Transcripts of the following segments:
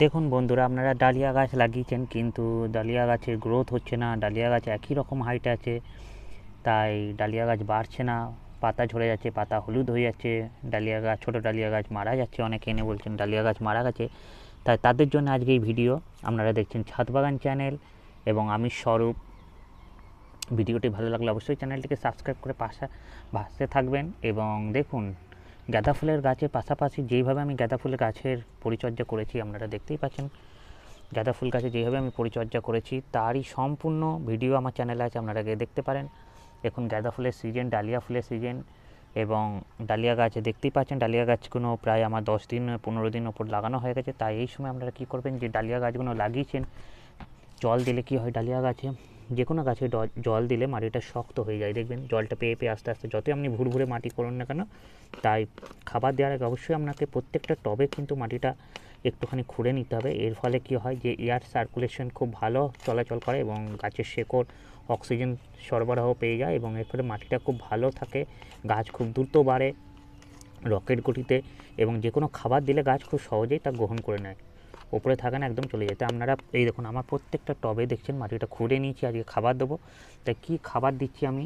দেখুন বন্ধুরা, আপনারা ডালিয়া গাছ লাগিয়েছেন কিন্তু ডালিয়া গাছের গ্রোথ হচ্ছে না। ডালিয়া গাছ একই রকম হাইট আছে, তাই ডালিয়া গাছ বাড়ছে না। পাতা ঝরে যাচ্ছে, পাতা হলুদ হয়ে যাচ্ছে, ডালিয়া গাছ, ছোটো ডালিয়া গাছ মারা যাচ্ছে। অনেকে এনে বলছেন ডালিয়া গাছ মারা গেছে। তাই তাদের জন্য আজকে এই ভিডিও। আপনারা দেখছেন ছাদ বাগান চ্যানেল এবং আমি স্বরূপ। ভিডিওটি ভালো লাগলে অবশ্যই চ্যানেলটিকে সাবস্ক্রাইব করে পাশে থাকবেন। এবং দেখুন, গাঁদা ফুলের গাছের পাশাপাশি যেইভাবে আমি গাঁদা ফুলের গাছের পরিচর্যা করেছি আপনারা দেখতেই পাচ্ছেন। গাঁদা ফুল গাছে যেভাবে আমি পরিচর্যা করেছি তারই সম্পূর্ণ ভিডিও আমার চ্যানেলে আছে, আপনারা গিয়ে দেখতে পারেন। এখন গাঁদা ফুলের সিজন, ডালিয়া ফুলের সিজন, এবং ডালিয়া গাছ দেখতেই পাচ্ছেন। ডালিয়া গাছগুলো প্রায় আমার 10 দিন 15 দিন ওপর লাগানো হয়ে গেছে। তাই এই সময় আপনারা কী করবেন, যে ডালিয়া গাছগুলো লাগিয়েছেন, জল দিলে কি হয়, ডালিয়া গাছে যে কোনো গাছে জল দিলে মাটিটা শক্ত হয়ে যায়। দেখবেন জলটা পেয়ে পেয়ে আস্তে আস্তে যতই আপনি ভুরভুরে মাটি করুন না কেন, তাই খাবার দেওয়ার আগে অবশ্যই আপনাকে প্রত্যেকটা টবে কিন্তু মাটিটা একটুখানি খুঁড়ে নিতে হবে। এর ফলে কি হয়, যে এয়ার সার্কুলেশন খুব ভালো চলাচল করে এবং গাছের শেকড় অক্সিজেন সরবরাহ পেয়ে যায় এবং এর ফলে মাটিটা খুব ভালো থাকে, গাছ খুব দ্রুত বাড়ে রকেট গতিতে, এবং যে কোনো খাবার দিলে গাছ খুব সহজেই তা গ্রহণ করে নেয়, ওপরে থাকে না, একদম চলে যেতে। আপনারা এই দেখুন, আমার প্রত্যেকটা টবে দেখছেন মাটিটা খুঁড়ে নিয়েছি, আজকে খাবার দেবো। তাই কী খাবার দিচ্ছি আমি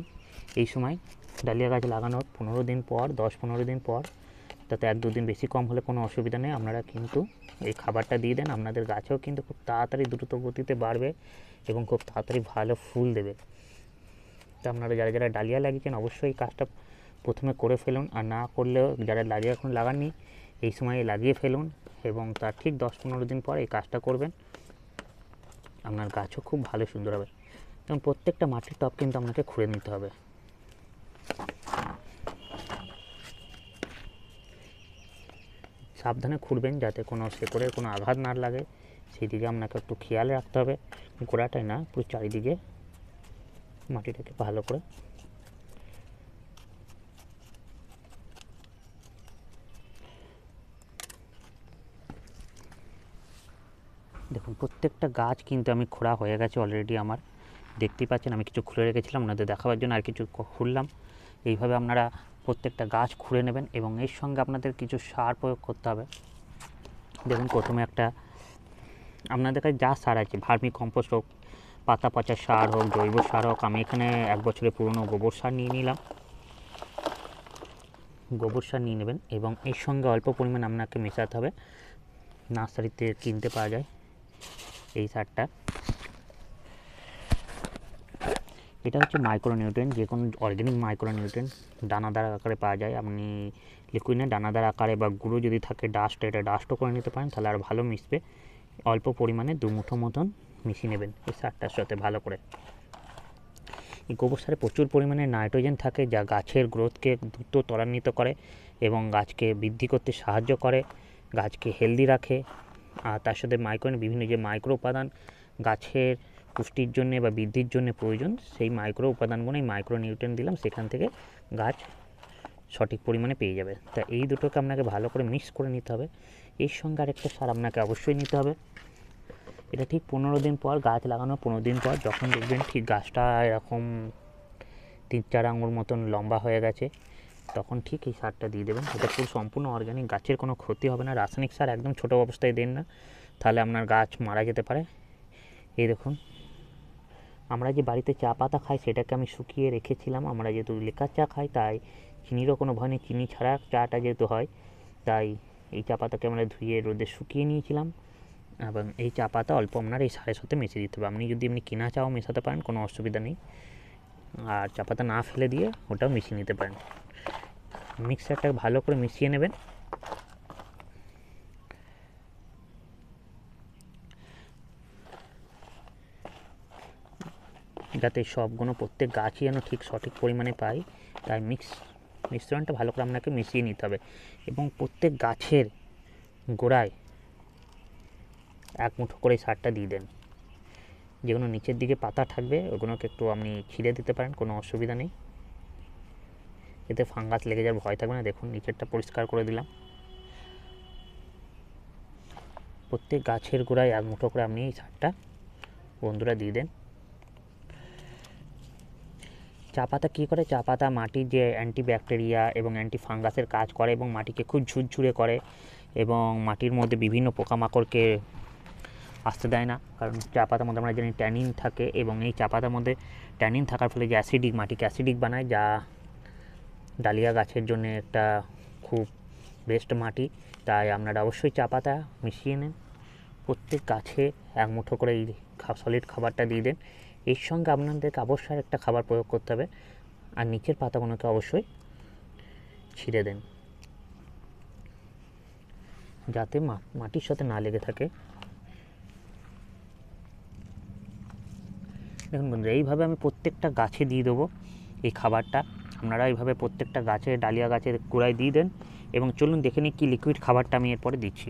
এই সময়, ডালিয়া গাছ লাগানোর 15 দিন পর, 10-15 দিন পর, তাতে 1-2 দিন বেশি কম হলে কোনো অসুবিধা নেই। আপনারা কিন্তু এই খাবারটা দিয়ে দেন, আপনাদের গাছেও কিন্তু খুব তাড়াতাড়ি দ্রুত গতিতে বাড়বে এবং খুব তাড়াতাড়ি ভালো ফুল দেবে। তো আপনারা যারা যারা ডালিয়া লাগিয়েছেন অবশ্যই এই কাজটা প্রথমে করে ফেলুন, আর না করলেও যারা ডালিয়া এখন লাগাননি এই সময় লাগিয়ে ফেলুন এবং তার ঠিক 10-15 দিন পর এই কাজটা করবেন, আপনার গাছও খুব ভালো সুন্দর হবে। এবং প্রত্যেকটা মাটির টব কিন্তু আপনাকে খুঁড়ে নিতে হবে। সাবধানে খুঁড়বেন যাতে কোনো শেকড়ের কোনো আঘাত না লাগে, সেই দিকে আপনাকে একটু খেয়াল রাখতে হবে। গোড়াটাই না, পুরো চারিদিকে মাটিটাকে ভালো করে দেখুন। প্রত্যেকটা গাছ কিন্তু আমি খোঁড়া হয়ে গেছে অলরেডি আমার, দেখতেই পাচ্ছেন। আমি কিছু খুলে রেখেছিলাম ওনাদের দেখাবার জন্য, আর কিছু খুললাম। এইভাবে আপনারা প্রত্যেকটা গাছ খুঁড়ে নেবেন এবং এর সঙ্গে আপনাদের কিছু সার প্রয়োগ করতে হবে। দেখুন, প্রথমে একটা আপনাদের কাছে যা সার আছে, ভার্মি কম্পোস্ট হোক, পাতা পচা সার হোক, জৈব সার হোক, আমি এখানে 1 বছরের পুরনো গোবর সার নিয়ে নিলাম। গোবর সার নিয়ে নেবেন এবং এর সঙ্গে অল্প পরিমাণ আপনাকে মেশাতে হবে। নার্সারিতে কিনতে পাওয়া যায় এই সারটা। এটা হচ্ছে মাইক্রোনিউট্রিয়েন্ট, যে কোনো অর্গ্যানিক মাইক্রোনিউট্রিয়েন্ট দানাদার আকারে পাওয়া যায়। আপনি লিকুইডে দানাদার আকারে বা গুঁড়ো যদি থাকে ডাস্ট, এটা ডাস্টও করে নিতে পারেন, তাহলে আর ভালো মিশবে। অল্প পরিমাণে 2 মুঠো মতন মিশিয়ে নেবেন এই সারটার সাথে ভালো করে। এই গোবর সারে প্রচুর পরিমাণে নাইট্রোজেন থাকে, যা গাছের গ্রোথকে দ্রুত ত্বরান্বিত করে এবং গাছকে বৃদ্ধি করতে সাহায্য করে, গাছকে হেলদি রাখে। আর তার সাথে বিভিন্ন যে মাইক্রো উপাদান গাছের পুষ্টির জন্য বা বৃদ্ধির জন্য প্রয়োজন, সেই মাইক্রো উপাদানগুলো এই মাইক্রো নিউট্রিয়েন্ট দিলাম, সেখান থেকে গাছ সঠিক পরিমাণে পেয়ে যাবে। তা এই দুটোকে আপনাকে ভালো করে মিক্স করে নিতে হবে। এর সঙ্গে আরেকটা সার আপনাকে অবশ্যই নিতে হবে। এটা ঠিক 15 দিন পর, গাছ লাগানোর 15 দিন পর, যখন দেখবেন ঠিক গাছটা এরকম 3-4 আঙুল মতন লম্বা হয়ে গেছে, তখন ঠিক এই সারটা দিয়ে দেবেন। এটা পুরো সম্পূর্ণ অর্গ্যানিক, গাছের কোনো ক্ষতি হবে না। রাসায়নিক সার একদম ছোটো অবস্থায় দেন না, তাহলে আপনার গাছ মারা যেতে পারে। এই দেখুন, আমরা যে বাড়িতে চা পাতা খাই সেটাকে আমি শুকিয়ে রেখেছিলাম। আমরা যেহেতু লিকার চা খাই, তাই চিনিরও কোনো ভয় নেই, চিনি ছাড়া চাটা যেহেতু হয়, তাই এই চা পাতাকে আমরা ধুয়ে রোদে শুকিয়ে নিয়েছিলাম এবং এই চা পাতা অল্প আপনার এই সারের সাথে মিশিয়ে দিতে হবে। আপনি যদি এমনি কিনা চাও মেশাতে পারেন, কোনো অসুবিধা নেই। আর চা পাতা না ফেলে দিয়ে ওটাও মিশিয়ে নিতে পারেন। মিক্সারটা ভালো করে মিশিয়ে নেবেন। যাতে সবগুলো প্রত্যেক গাছই যেন ঠিক সঠিক পরিমাণে পাই, তাই মিশ্রণটা ভালো করে আপনাকে মিশিয়ে নিতে হবে এবং প্রত্যেক গাছের গোড়ায় 1 মুঠো করে সারটা দিয়ে দেন। যেগুলো নিচের দিকে পাতা থাকবে ওগুলোকে একটু আপনি ছিঁড়ে দিতে পারেন, কোনো অসুবিধা নেই, এতে ফাঙ্গাস লেগে যাওয়ার ভয় থাকবে না। দেখুন, নিচেরটা পরিষ্কার করে দিলাম। প্রত্যেক গাছের গোড়ায় 1 মুঠো করে আপনি এই সারটা বন্ধুরা দিয়ে দেন। চা পাতা কী করে, চা পাতা মাটির যে অ্যান্টিব্যাকটেরিয়া এবং অ্যান্টি ফাঙ্গাসের কাজ করে এবং মাটিকে খুব ঝুরঝুরে করে এবং মাটির মধ্যে বিভিন্ন পোকামাকড়কে আসতে দেয় না, কারণ চা পাতার মধ্যে আমরা জানি ট্যানিন থাকে এবং এই চা পাতার মধ্যে ট্যানিন থাকার ফলে যে অ্যাসিডিক মাটিকে অ্যাসিডিক বানায়, যা ডালিয়া গাছের জন্য একটা খুব বেস্ট মাটি। তাই আপনারা অবশ্যই চা পাতা মিশিয়ে নেন, প্রত্যেক গাছে এক মুঠো করে এই সলিড খাবারটা দিয়ে দেন। এর সঙ্গে আপনাদেরকে অবশ্যই একটা খাবার প্রয়োগ করতে হবে, আর নিচের পাতাগুলোকে অবশ্যই ছিঁড়ে দেন যাতে মাটির সাথে না লেগে থাকে। দেখুন বন্ধুরা, এইভাবে আমি প্রত্যেকটা গাছে দিয়ে দেবো এই খাবারটা। আপনারা এইভাবে প্রত্যেকটা গাছে, ডালিয়া গাছের গোড়ায় দিয়ে দেন। এবং চলুন দেখে নিই কী লিকুইড খাবারটা আমি এরপরে দিচ্ছি।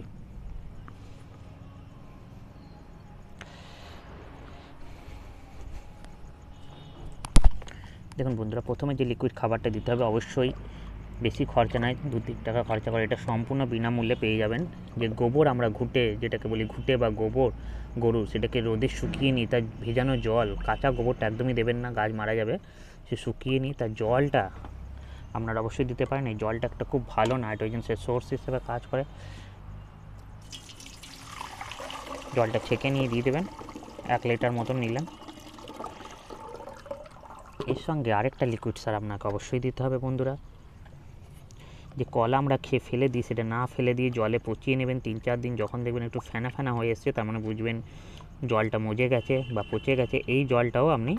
দেখুন বন্ধুরা, প্রথমে যে লিকুইড খাবারটা দিতে হবে, অবশ্যই বেশি খরচা নয়, 2-3 টাকা খরচা করে এটা সম্পূর্ণ বিনামূল্যে পেয়ে যাবেন। যে গোবর আমরা ঘুঁটে, যেটাকে বলি ঘুঁটে বা গোবর গরু, সেটাকে রোদে শুকিয়ে নিই, তার ভেজানো জল, কাঁচা গোবরটা একদমই দেবেন না, গাছ মারা যাবে। সে শুকিয়ে নিই, তার জলটা আপনারা অবশ্যই দিতে পারেন। এই জলটা একটা খুব ভালো নাইট্রোজেনের সোর্স হিসেবে কাজ করে। জলটা ছেঁকে নিয়ে দিয়ে দেবেন, 1 লিটার মতন নিলেন। এর সঙ্গে আরেকটা লিকুইড সার আপনাকে অবশ্যই দিতে হবে বন্ধুরা। যে কলা আমরা খেয়ে ফেলে দিই, সেটা না ফেলে দিয়ে জলে পচিয়ে নেবেন 3-4 দিন। যখন দেখবেন একটু ফেনা ফেনা হয়ে এসছে, তার মানে বুঝবেন জলটা মজে গেছে বা পচে গেছে। এই জলটাও আপনি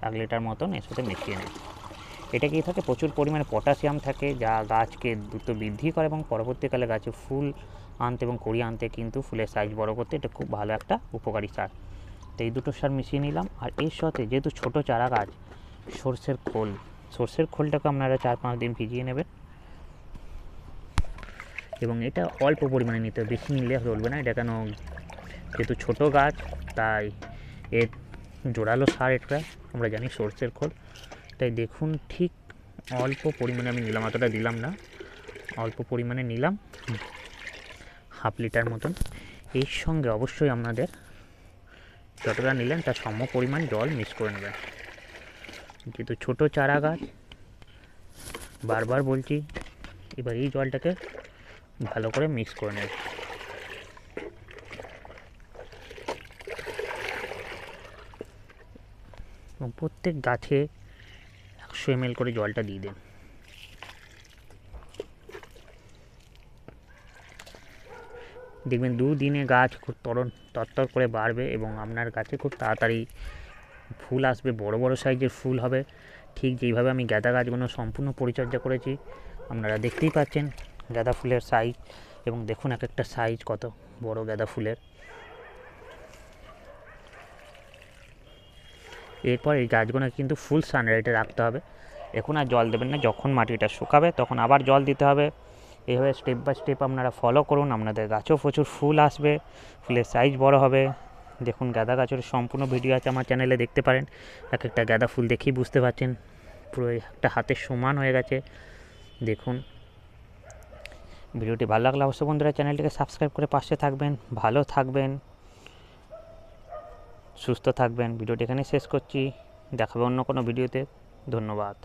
1 লিটার মতন এর সাথে মিশিয়ে নেন। এটা কি থাকে, প্রচুর পরিমাণে পটাশিয়াম থাকে, যা গাছকে দ্রুত বৃদ্ধি করে এবং পরবর্তীকালে গাছে ফুল আনতে এবং কড়ি আনতে, কিন্তু ফুলের সাইজ বড় করতে এটা খুব ভালো একটা উপকারী সার। তো এই দুটো সার মিশিয়ে নিলাম। আর এর সাথে যেহেতু ছোটো চারা গাছ, সর্ষের খোলটাকে আপনারা 4-5 দিন ভিজিয়ে নেবেন। এবং এটা অল্প পরিমাণে নিতে হবে, বেশি নিলে চলবে না। এটা কেন, যেহেতু ছোটো গাছ, তাই এর জোরালো সার এটা আমরা জানি সর্ষের খোল। তাই দেখুন ঠিক অল্প পরিমাণে আমি নিলাম, অতটা দিলাম না, অল্প পরিমাণে নিলাম, 1/2 লিটার মতন। এর সঙ্গে অবশ্যই আপনাদের যতটা নিলেন তার সম পরিমাণ জল মিক্স করে নেবেন। যেহেতু ছোটো চারা গাছ, বারবার বলছি, এবার এই জলটাকে ভালো করে মিক্স করে নেবেন। এবং প্রত্যেক গাছে 100 ml করে জলটা দিয়ে দেন। দেখবেন 2 দিনে গাছ খুব তরতর করে বাড়বে এবং আপনার গাছে খুব তাড়াতাড়ি ফুল আসবে, বড় বড় সাইজের ফুল হবে। ঠিক যেইভাবে আমি গাঁদা গাছগুলো সম্পূর্ণ পরিচর্যা করেছি, আপনারা দেখতেই পাচ্ছেন গাঁদা ফুলের সাইজ। এবং দেখুন এক একটা সাইজ কত বড় গাঁদা ফুলের। এরপর এই গাছগুলো কিন্তু ফুল সানলাইটে রাখতে হবে। এখন আর জল দেবেন না, যখন মাটিটা শুকাবে তখন আবার জল দিতে হবে। এইভাবে স্টেপ বাই স্টেপ আপনারা ফলো করুন, আপনাদের গাছেও প্রচুর ফুল আসবে, ফুলের সাইজ বড় হবে। দেখুন গাঁদা গাছের সম্পূর্ণ ভিডিও আছে আমার চ্যানেলে, দেখতে পারেন। এক একটা গাঁদা ফুল দেখেই বুঝতে পারছেন পুরো একটা হাতের সমান হয়ে গেছে। দেখুন ভিডিওটি ভালো লাগলে অবশ্যই বন্ধুরা চ্যানেলটিকে সাবস্ক্রাইব করে পাশে থাকবেন। ভালো থাকবেন, সুস্থ থাকবেন। ভিডিওটি এখানে শেষ করছি, দেখাবে অন্য কোনো ভিডিওতে। ধন্যবাদ।